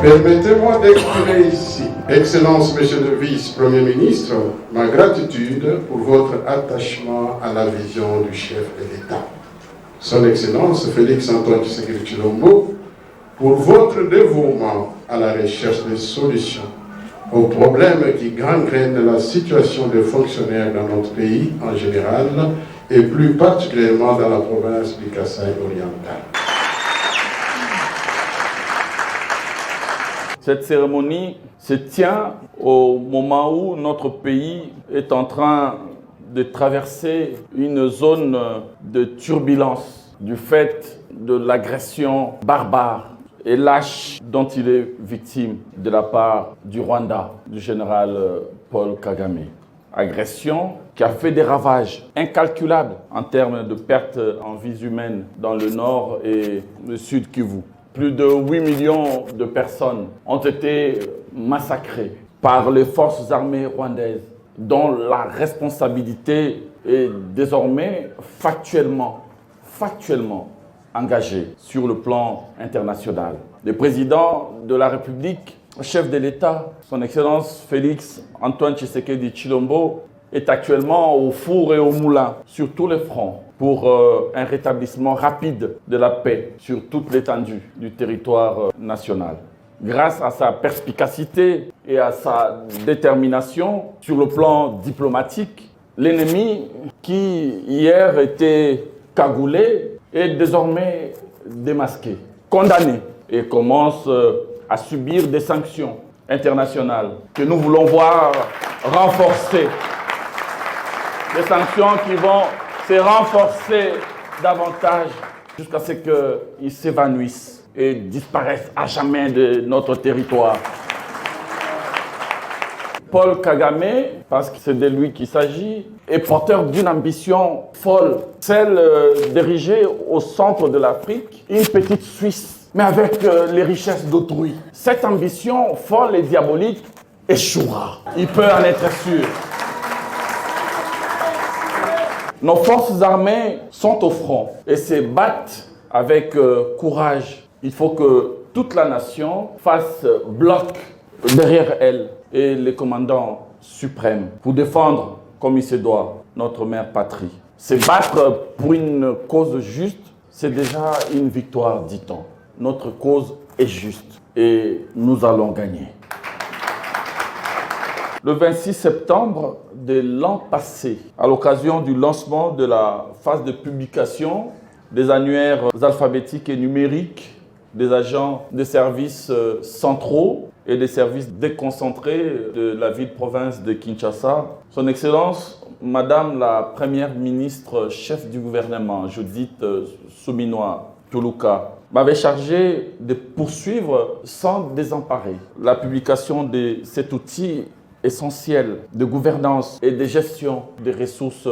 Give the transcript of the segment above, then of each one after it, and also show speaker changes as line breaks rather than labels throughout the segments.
Permettez-moi d'exprimer ici, Excellence Monsieur le Vice-Premier ministre, ma gratitude pour votre attachement à la vision du chef de l'État. Son Excellence Félix Antoine Tshisekedi Tshilombo, pour votre dévouement à la recherche des solutions aux problèmes qui gangrènent la situation des fonctionnaires dans notre pays en général et plus particulièrement dans la province du Kasaï oriental.
Cette cérémonie se tient au moment où notre pays est en train de traverser une zone de turbulence du fait de l'agression barbare et lâche dont il est victime de la part du Rwanda, du général Paul Kagame. Agression qui a fait des ravages incalculables en termes de pertes en vies humaines dans le nord et le sud Kivu. Plus de 8 millions de personnes ont été massacrées par les forces armées rwandaises, dont la responsabilité est désormais factuellement engagée sur le plan international. Le président de la République, chef de l'État, son Excellence Félix Antoine Tshisekedi Tshilombo, est actuellement au four et au moulin sur tous les fronts pour un rétablissement rapide de la paix sur toute l'étendue du territoire national. Grâce à sa perspicacité et à sa détermination sur le plan diplomatique, l'ennemi qui hier était cagoulé est désormais démasqué, condamné et commence à subir des sanctions internationales que nous voulons voir renforcées. Des sanctions qui vont se renforcer davantage jusqu'à ce qu'ils s'évanouissent et disparaissent à jamais de notre territoire. Paul Kagame, parce que c'est de lui qu'il s'agit, est porteur d'une ambition folle, celle d'ériger au centre de l'Afrique une petite Suisse, mais avec les richesses d'autrui. Cette ambition folle et diabolique échouera. Il peut en être sûr. Nos forces armées sont au front et se battent avec courage. Il faut que toute la nation fasse bloc derrière elle et les commandants suprêmes pour défendre, comme il se doit, notre mère patrie. Se battre pour une cause juste, c'est déjà une victoire, dit-on. Notre cause est juste et nous allons gagner. Le 26 septembre de l'an passé, à l'occasion du lancement de la phase de publication des annuaires alphabétiques et numériques des agents des services centraux et des services déconcentrés de la ville-province de Kinshasa, Son Excellence, Madame la Première ministre chef du gouvernement, Judith Suminwa Tuluka, m'avait chargé de poursuivre sans désemparer la publication de cet outil essentiel de gouvernance et de gestion des ressources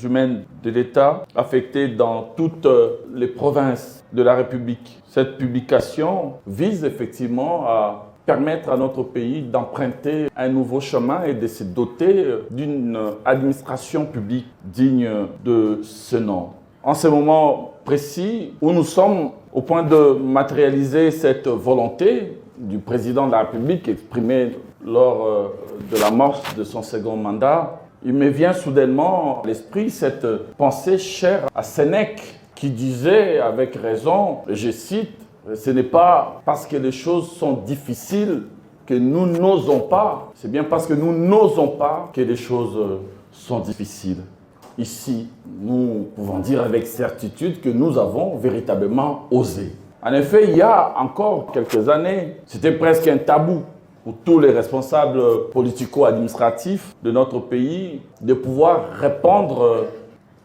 humaines de l'État affectées dans toutes les provinces de la République. Cette publication vise effectivement à permettre à notre pays d'emprunter un nouveau chemin et de se doter d'une administration publique digne de ce nom. En ce moment précis où nous sommes au point de matérialiser cette volonté du président de la République exprimée lors de l'amorce de son second mandat, il me vient soudainement à l'esprit cette pensée chère à Sénèque qui disait avec raison, je cite, « Ce n'est pas parce que les choses sont difficiles que nous n'osons pas, c'est bien parce que nous n'osons pas que les choses sont difficiles. » Ici, nous pouvons dire avec certitude que nous avons véritablement osé. En effet, il y a encore quelques années, c'était presque un tabou pour tous les responsables politico-administratifs de notre pays de pouvoir répondre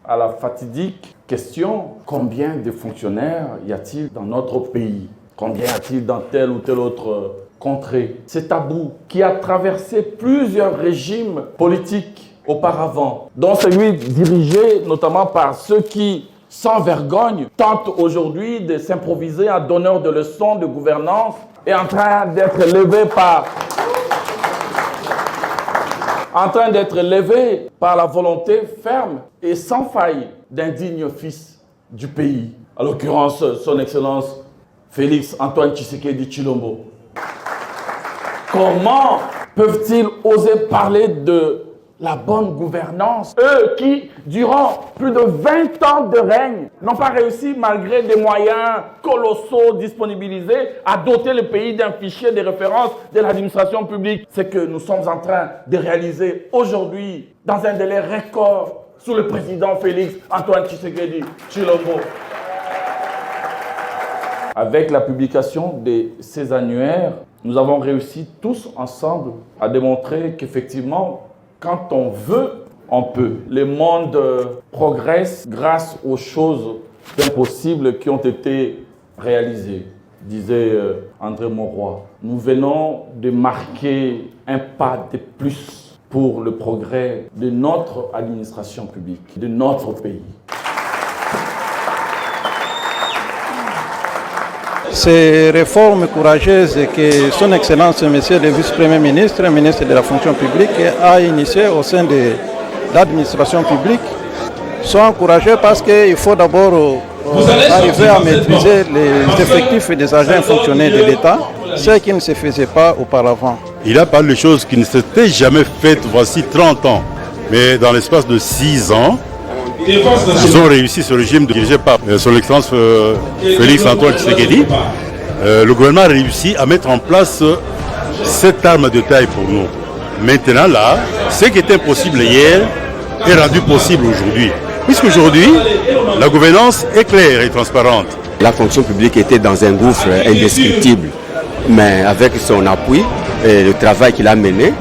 à la fatidique question « Combien de fonctionnaires y a-t-il dans notre pays? Combien y a-t-il dans telle ou telle autre contrée ?» C'est tabou qui a traversé plusieurs régimes politiques auparavant, dont celui dirigé notamment par ceux qui, sans vergogne, tentent aujourd'hui de s'improviser en donneurs de leçons de gouvernance et en train d'être levé par la volonté ferme et sans faille d'un digne fils du pays, à l'occurrence son Excellence Félix Antoine Tshisekedi Tshilombo. Comment peuvent-ils oser parler de la bonne gouvernance? Eux qui, durant plus de 20 ans de règne, n'ont pas réussi, malgré des moyens colossaux disponibilisés, à doter le pays d'un fichier de référence de l'administration publique. C'est que nous sommes en train de réaliser aujourd'hui, dans un délai record, sous le président Félix Antoine Tshisekedi Tshilombo. Avec la publication de ces annuaires, nous avons réussi tous ensemble à démontrer qu'effectivement, quand on veut, on peut. Le monde progresse grâce aux choses impossibles qui ont été réalisées, disait André Mauroy. Nous venons de marquer un pas de plus pour le progrès de notre administration publique, de notre pays.
Ces réformes courageuses que son Excellence, Monsieur le Vice-Premier ministre, ministre de la Fonction publique, a initiées au sein de l'administration publique sont courageux parce qu'il faut d'abord arriver à maîtriser les effectifs des agents fonctionnaires de l'État, ce qui ne se faisait pas auparavant.
Il a parlé de choses qui ne s'étaient jamais faites voici 30 ans, mais dans l'espace de 6 ans, ils ont réussi ce régime dirigé par son Excellence Félix Antoine Tshisekedi. Le gouvernement a réussi à mettre en place cette arme de taille pour nous. Maintenant là, ce qui était impossible hier est rendu possible aujourd'hui. Puisqu'aujourd'hui, la gouvernance est claire et transparente.
La fonction publique était dans un gouffre indescriptible, mais avec son appui et le travail qu'il a mené,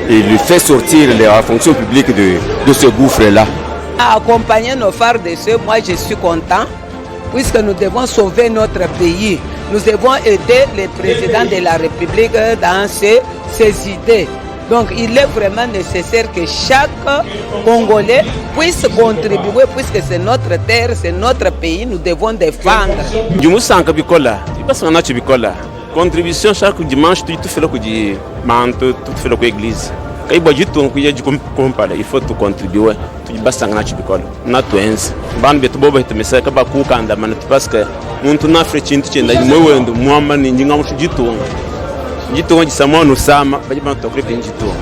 il lui fait sortir la fonction publique de ce gouffre-là.
Accompagner nos frères de ceux, moi je suis content, puisque nous devons sauver notre pays. Nous devons aider le président de la République dans ses idées. Donc il est vraiment nécessaire que chaque Congolais puisse contribuer, puisque c'est notre terre, c'est notre pays, nous devons défendre.
Contribution chaque dimanche, tu fais le coup de manteau, tu fais le coup d'église. Il faut tout contribuer. Tu vas s'engager tu bicole. Na twins. Ban betu bobo hete mesa kaba kukanda man parce que muntu na fretin tu chenda mwe wendo mwamba ninjinga mushijitunga. Jitunga jisamo no sama bajibantu kuri pinjitunga.